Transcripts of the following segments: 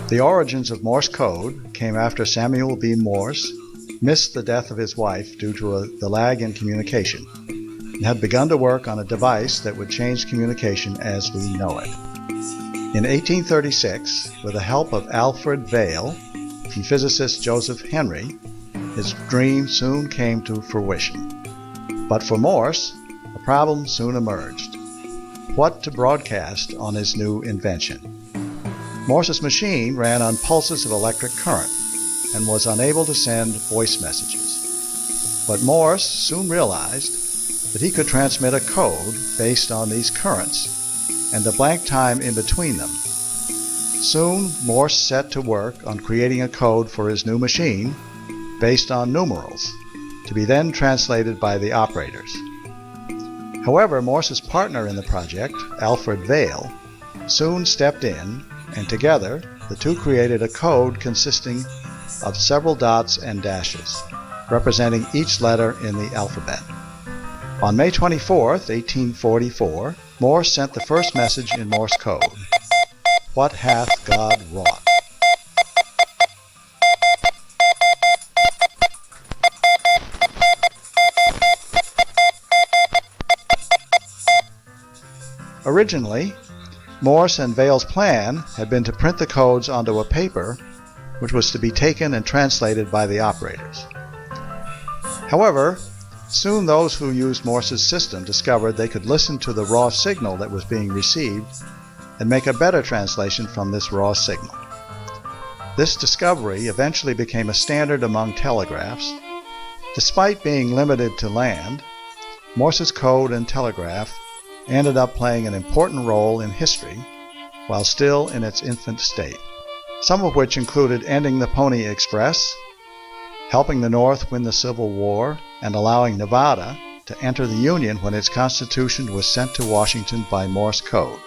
The origins of Morse code came after Samuel B. Morse missed the death of his wife due to the lag in communication, and had begun to work on a device that would change communication as we know it. In 1836, with the help of Alfred Vail and physicist Joseph Henry, his dream soon came to fruition. But for Morse, a problem soon emerged: what to broadcast on his new invention. Morse's machine ran on pulses of electric current and was unable to send voice messages. But Morse soon realized that he could transmit a code based on these currents and the blank time in between them. Soon, Morse set to work on creating a code for his new machine based on numerals, to be then translated by the operators. However, Morse's partner in the project, Alfred Vail, soon stepped in, and together the two created a code consisting of several dots and dashes, representing each letter in the alphabet. On May 24, 1844, Morse sent the first message in Morse code: "What hath God wrought?" Originally, Morse and Vail's plan had been to print the codes onto a paper which was to be taken and translated by the operators. However, soon those who used Morse's system discovered they could listen to the raw signal that was being received and make a better translation from this raw signal. This discovery eventually became a standard among telegraphs. Despite being limited to land, Morse's code and telegraph ended up playing an important role in history while still in its infant state, some of which included ending the Pony Express, helping the North win the Civil War, and allowing Nevada to enter the Union when its Constitution was sent to Washington by Morse code.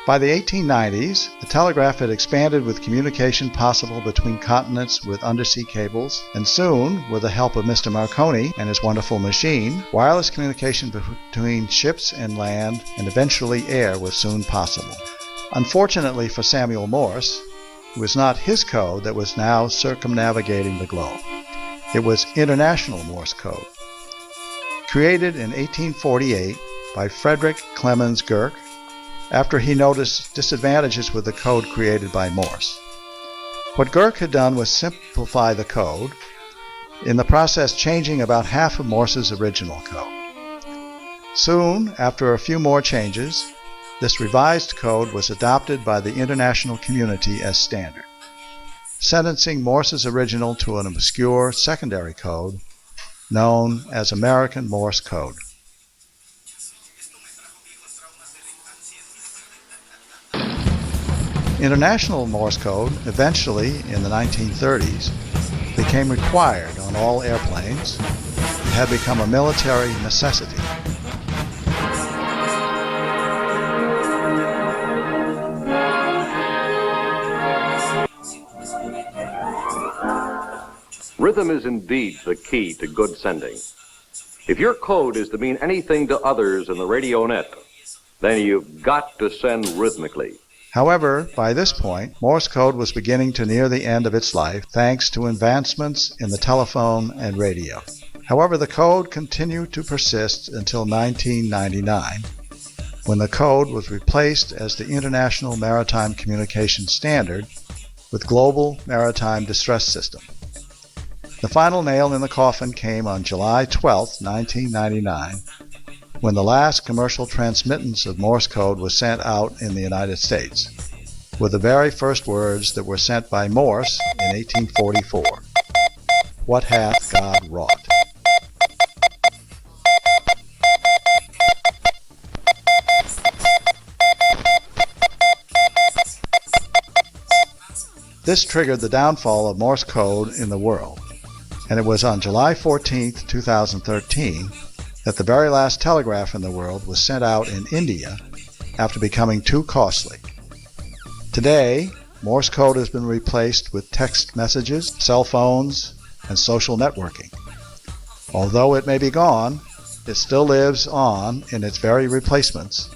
By the 1890s, the telegraph had expanded with communication possible between continents with undersea cables, and soon, with the help of Mr. Marconi and his wonderful machine, wireless communication between ships and land, and eventually air, was soon possible. Unfortunately for Samuel Morse, it was not his code that was now circumnavigating the globe. It was International Morse code. Created in 1848 by Frederick Clemens Girk, after he noticed disadvantages with the code created by Morse. What Girk had done was simplify the code, in the process changing about half of Morse's original code. Soon, after a few more changes, this revised code was adopted by the international community as standard, sentencing Morse's original to an obscure secondary code known as American Morse code. International Morse code, eventually in the 1930s, became required on all airplanes and had become a military necessity. Rhythm is indeed the key to good sending. If your code is to mean anything to others in the radio net, then you've got to send rhythmically. However, by this point, Morse code was beginning to near the end of its life thanks to advancements in the telephone and radio. However, the code continued to persist until 1999, when the code was replaced as the International Maritime Communication Standard with Global Maritime Distress System. The final nail in the coffin came on July 12, 1999, when the last commercial transmittance of Morse code was sent out in the United States, with the very first words that were sent by Morse in 1844. "What hath God wrought?" This triggered the downfall of Morse code in the world, and it was on July 14, 2013, that the very last telegraph in the world was sent out in India after becoming too costly. Today, Morse code has been replaced with text messages, cell phones, and social networking. Although it may be gone, it still lives on in its very replacements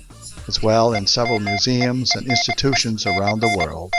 as well in several museums and institutions around the world.